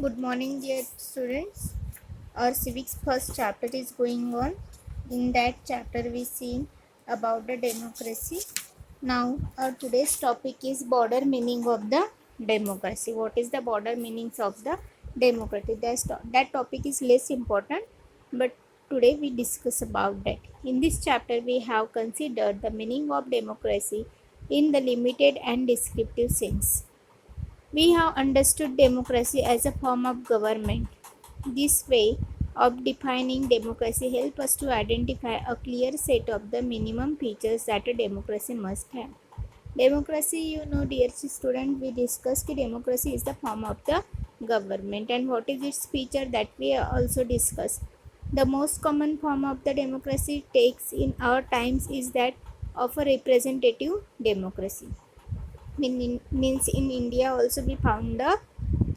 Good morning, dear students. Our civics first chapter is going on. In that chapter, we see about the democracy. Now, our today's topic is border meaning of the democracy. What is the border meanings of the democracy? That topic is less important, but today we discuss about that. In this chapter, we have considered the meaning of democracy in the limited and descriptive sense. We have understood democracy as a form of government. This way of defining democracy helps us to identify a clear set of the minimum features that a democracy must have. Democracy, dear student, we discussed that democracy is the form of the government, and what is its feature that we also discussed. The most common form of the democracy takes in our times is that of a representative democracy. Means in India also we found a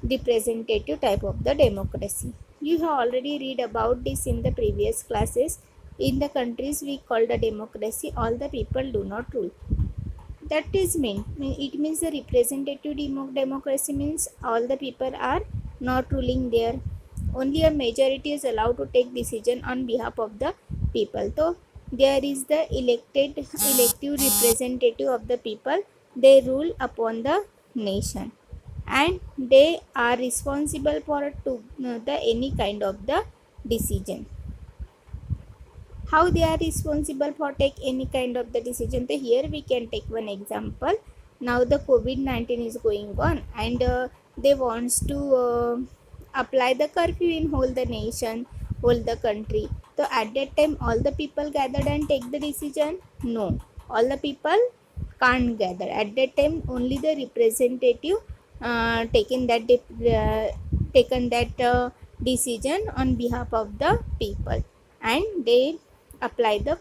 representative type of the democracy. You have already read about this in the previous classes. In the countries we call the democracy, all the people do not rule. That is it means the representative democracy means all the people are not ruling there. Only a majority is allowed to take decision on behalf of the people. So there is the elective representative of the people. They rule upon the nation, and they are responsible for the any kind of the decision. How they are responsible for take any kind of the decision? So here we can take one example. Now the COVID-19 is going on, and they wants to apply the curfew in whole the nation, whole the country. So at that time all the people gathered and take the decision? No, all the people can't gather at that time. Only the representative taken that decision on behalf of the people, and they apply the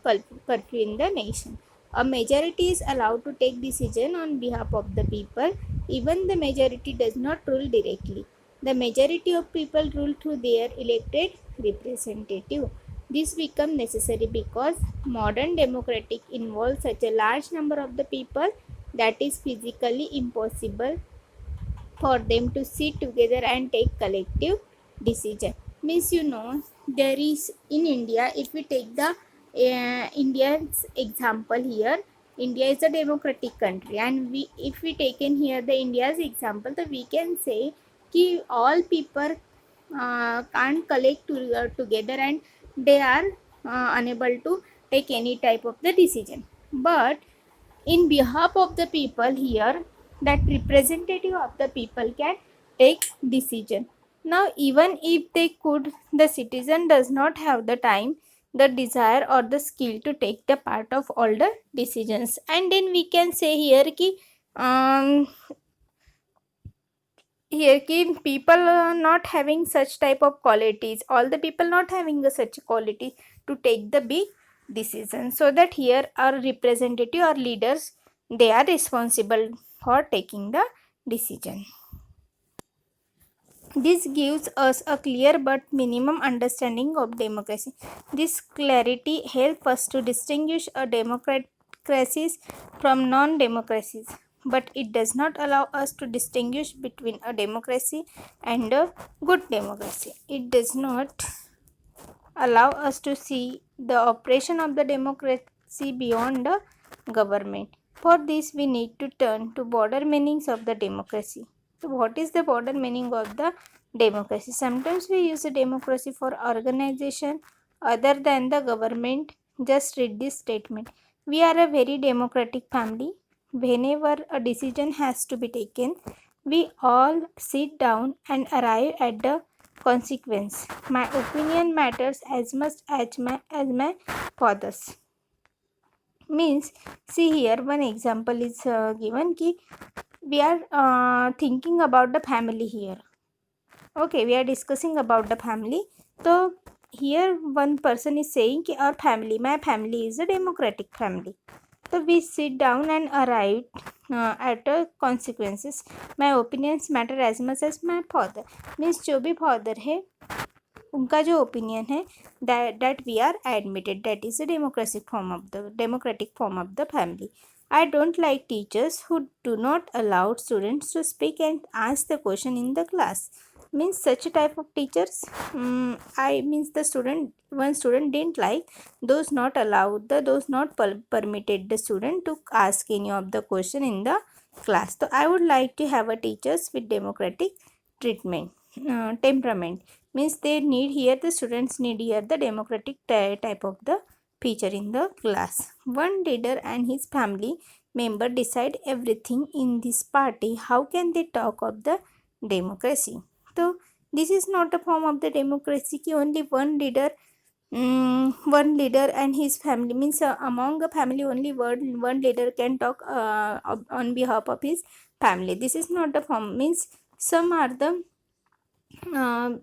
curfew in the nation. A majority is allowed to take decision on behalf of the people. Even the majority does not rule directly. The majority of people rule through their elected representative. This become necessary because modern democratic involves such a large number of the people that is physically impossible for them to sit together and take collective decision. Means there is in India, if we take the India's example here. India is a democratic country, and we if we take in here the India's example, then we can say कि all people can't collect together, and they are unable to take any type of the decision. But in behalf of the people here, that representative of the people can take decision. Now even if they could, the citizen does not have the time, the desire or the skill to take the part of all the decisions. And then we can say here ki um, people are not having such type of qualities, all the people not having the such quality to take the big decision. So that here our representative or leaders, they are responsible for taking the decision. This gives us a clear but minimum understanding of democracy. This clarity helps us to distinguish a democracies from non-democracies, but it does not allow us to distinguish between a democracy and a good democracy. It does not allow us to see the operation of the democracy beyond the government. For this, we need to turn to broader meanings of the democracy. So what is the broader meaning of the democracy? Sometimes we use the democracy for organization other than the government. Just read this statement. We are a very democratic family. Whenever a decision has to be taken, we all sit down and arrive at the consequence. My opinion matters as much as my father's. Means, see here one example is given ki we are thinking about the family here. Okay, we are discussing about the family. So here one person is saying ki our family, my family is a democratic family. So we sit down and arrive at the consequences. My opinions matter as much as my father. Means जो भी father है उनका जो opinion है that we are admitted, that is a democratic form of the family. I don't like teachers who do not allow students to speak and ask the question in the class. Means such a type of teachers, I means the student, one student didn't like those not allowed, those not permitted the student to ask any of the question in the class. So I would like to have a teachers with democratic treatment, temperament. Means they need here, the students need here the democratic type of the teacher in the class. One leader and his family member decide everything in this party. How can they talk of the democracy? So this is not a form of the democracy ki only one leader and his family, means among a family only one leader can talk on behalf of his family. This is not the form. Means some are the uh,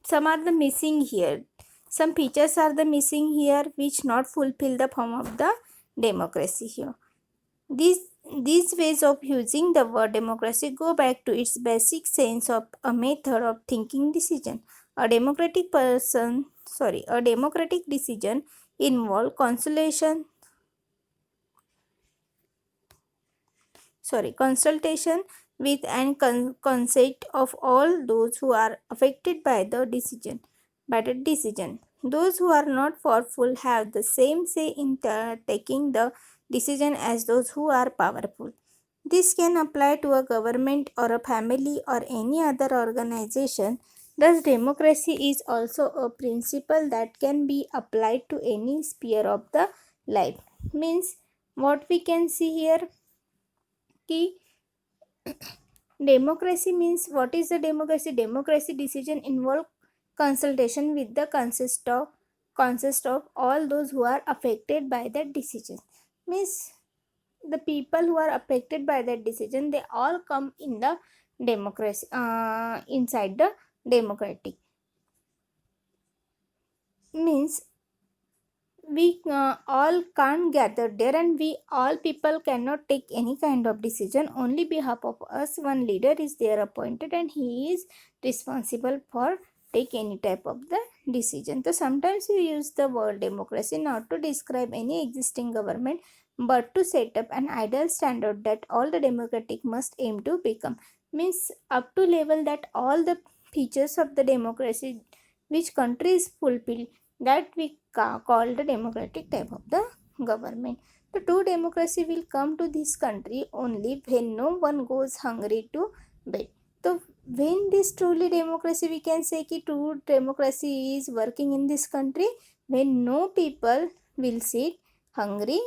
some are the missing here, some features are the missing here which not fulfill the form of the democracy here. These ways of using the word democracy go back to its basic sense of a method of thinking decision. A democratic decision involve consultation with and consent of all those who are affected by the decision. Those who are not powerful have the same say in taking the decision as those who are powerful. This can apply to a government or a family or any other organization. Thus, democracy is also a principle that can be applied to any sphere of the life. Means what we can see here, ki democracy means, what is the democracy? Democracy decision involve consultation with the consist of all those who are affected by that decision. Means the people who are affected by that decision, they all come in the democracy, inside the democratic. Means we all can't gather there, and we all people cannot take any kind of decision. Only behalf of us one leader is there appointed, and he is responsible for take any type of the decision. So sometimes we use the word democracy not to describe any existing government, but to set up an ideal standard that all the democratic must aim to become. Means up to level that all the features of the democracy which country is fulfilled, that we call the democratic type of the government. The true democracy will come to this country only when no one goes hungry to bed. So when this truly democracy, we can say ki true democracy is working in this country when no people will sit hungry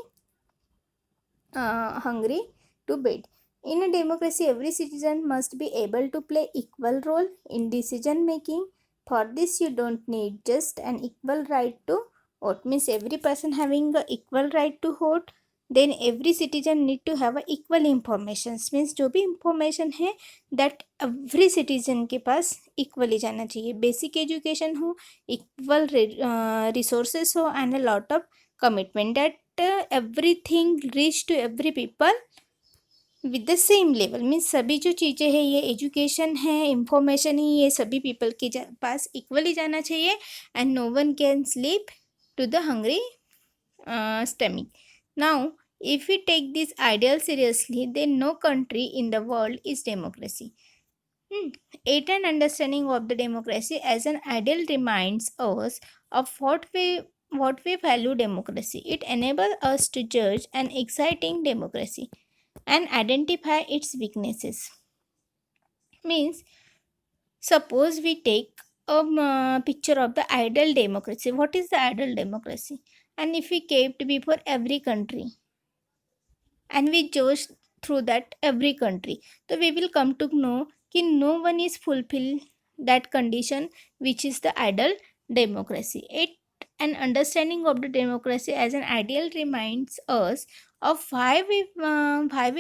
hungry to bed. In a democracy, every citizen must be able to play equal role in decision making. For this, you don't need just an equal right to vote. Means every person having a equal right to vote. Then every citizen need to have a equal information. Means जो भी information है that every citizen के पास equally जाना चाहिए. Basic education हो, equal resources हो, and a lot of commitment, that everything reach to every people with the same level. Means सभी जो चीज़ें हैं, ये एजुकेशन है, इंफॉर्मेशन ही, ये सभी पीपल के पास इक्वली जाना चाहिए. And no one can sleep to the hungry stomach. Now, if we take this ideal seriously, then no country in the world is democracy. Yet an understanding of the democracy as an ideal reminds us of what we value democracy. It enables us to judge an exciting democracy and identify its weaknesses. Means, suppose we take a picture of the ideal democracy. What is the ideal democracy? And if we kept before every country and we judge through that every country, so we will come to know that no one is fulfill that condition which is the ideal democracy. It an understanding of the democracy as an ideal reminds us of why we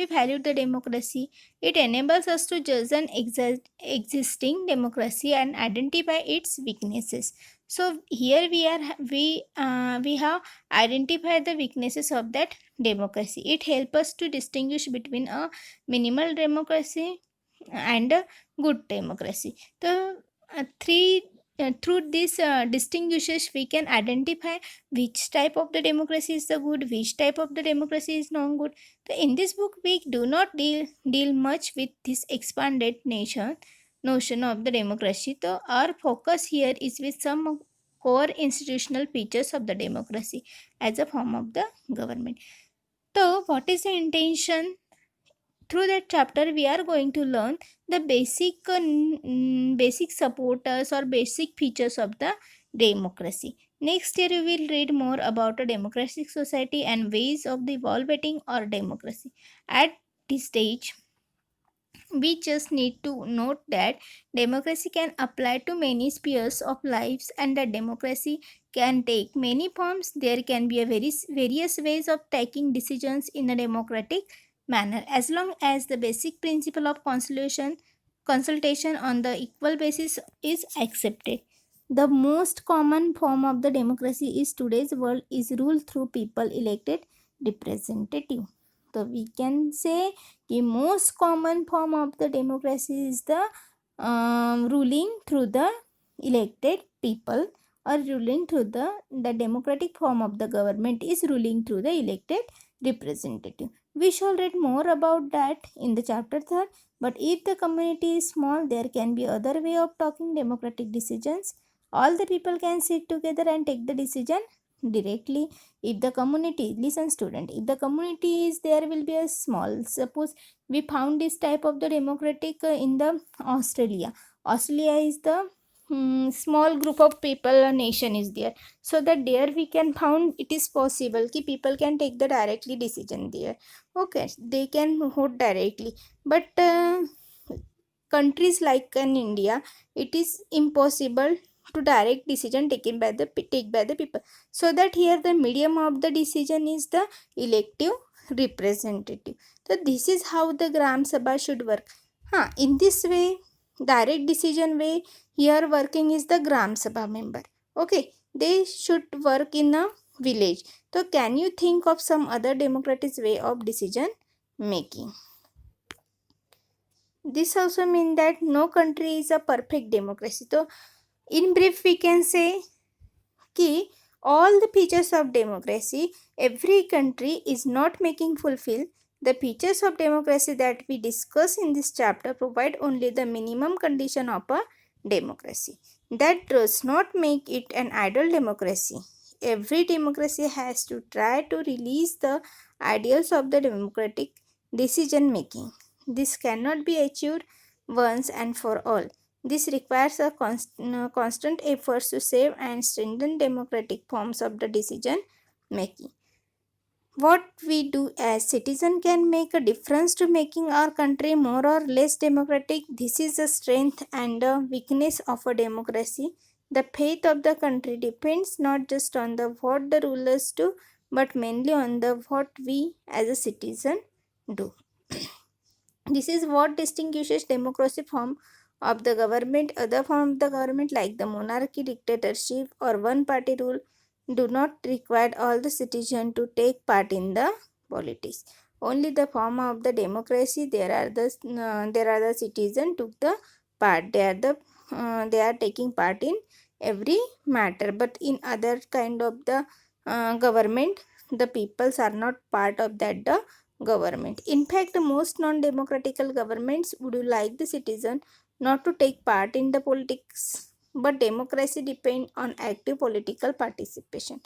value the democracy. It enables us to judge an existing democracy and identify its weaknesses. So here we have identified the weaknesses of that democracy. It helps us to distinguish between a minimal democracy and a good democracy. The three through this distinguishes we can identify which type of the democracy is the good, which type of the democracy is not good. So in this book we do not deal much with this expanded nation notion of the democracy. So our focus here is with some core institutional features of the democracy as a form of the government. So what is the intention? Through that chapter we are going to learn the basic supporters or basic features of the democracy. Next year we will read more about a democratic society and ways of the evolving our democracy. At this stage we just need to note that democracy can apply to many spheres of lives, and that democracy can take many forms. There can be a various ways of taking decisions in a democratic manner, as long as the basic principle of consultation on the equal basis is accepted. The most common form of the democracy is today's world is ruled through people elected representative. So we can say the most common form of the democracy is the ruling through the elected people, or ruling through the democratic form of the government is ruling through the elected representative. We shall read more about that in the chapter 3rd. But if the community is small, there can be other way of talking democratic decisions. All the people can sit together and take the decision directly. If the community, listen student, if the community is there will be a small, suppose we found this type of the democratic in the Australia is the small group of people, a nation is there, so that there we can found it is possible ki people can take the directly decision there. Okay, they can vote directly. But countries like in India, it is impossible to direct decision taken by the take by the people. So that here the medium of the decision is the elective representative. So this is how the Gram Sabha should work. In this way, direct decision way, here working is the Gram Sabha member. Okay, they should work in a village. So can you think of some other democratic way of decision making? This also means that no country is a perfect democracy. So in brief we can say कि all the features of democracy, every country is not making fulfill. The features of democracy that we discuss in this chapter provide only the minimum condition of a democracy. That does not make it an ideal democracy. Every democracy has to try to release the ideals of the democratic decision making. This cannot be achieved once and for all. This requires a constant efforts to save and strengthen democratic forms of the decision making. What we do as citizens can make a difference to making our country more or less democratic. This is the strength and the weakness of a democracy. The fate of the country depends not just on the what the rulers do, but mainly on the what we as a citizen do. This is what distinguishes democracy from of the government. Other form of the government like the monarchy, dictatorship or one party rule do not require all the citizens to take part in the politics. Only the form of the democracy there are the citizens took the part. They are taking part in every matter. But in other kind of the government, the peoples are not part of that the government. In fact, most non-democratical governments would like the citizen not to take part in the politics, but democracy depends on active political participation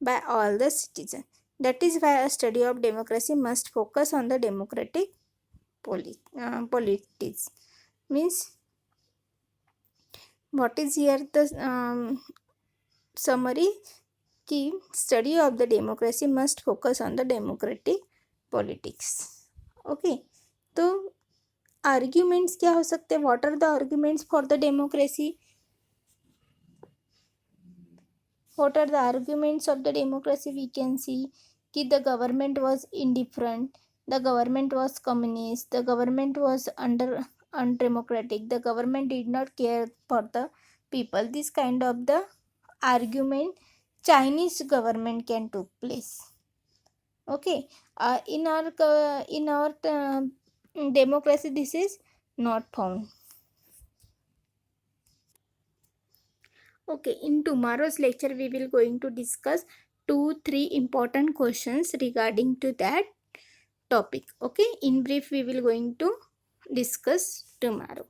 by all the citizens. That is why a study of democracy must focus on the democratic politics. Means what is here the summary? Key study of the democracy must focus on the democratic politics. Okay, तो arguments क्या हो सकते हैं? What are the arguments for the democracy? What are the arguments of the democracy? We can see कि the government was indifferent, the government was communist, the government was undemocratic, the government did not care for the people. This kind of the argument Chinese government can took place. Okay, in our democracy this is not found. Okay, in tomorrow's lecture we will going to discuss 2-3 important questions regarding to that topic. Okay, in brief we will going to discuss tomorrow.